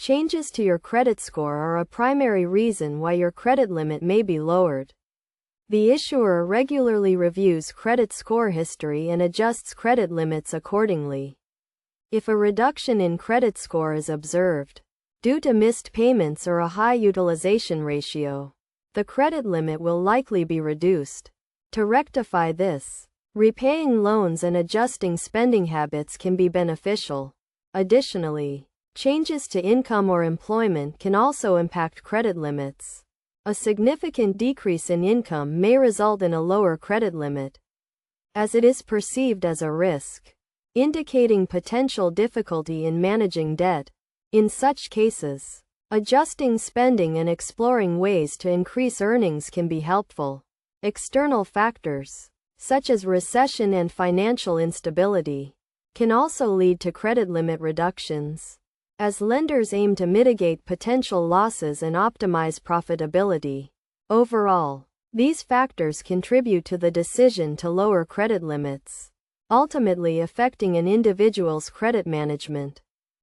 Changes to your credit score are a primary reason why your credit limit may be lowered. The issuer regularly reviews credit score history and adjusts credit limits accordingly. If a reduction in credit score is observed due to missed payments or a high utilization ratio, the credit limit will likely be reduced. To rectify this, repaying loans and adjusting spending habits can be beneficial. Additionally, changes to income or employment can also impact credit limits. A significant decrease in income may result in a lower credit limit, as it is perceived as a risk, indicating potential difficulty in managing debt. In such cases, adjusting spending and exploring ways to increase earnings can be helpful. External factors, such as recession and financial instability, can also lead to credit limit reductions, as lenders aim to mitigate potential losses and optimize profitability. Overall, these factors contribute to the decision to lower credit limits, ultimately affecting an individual's credit management.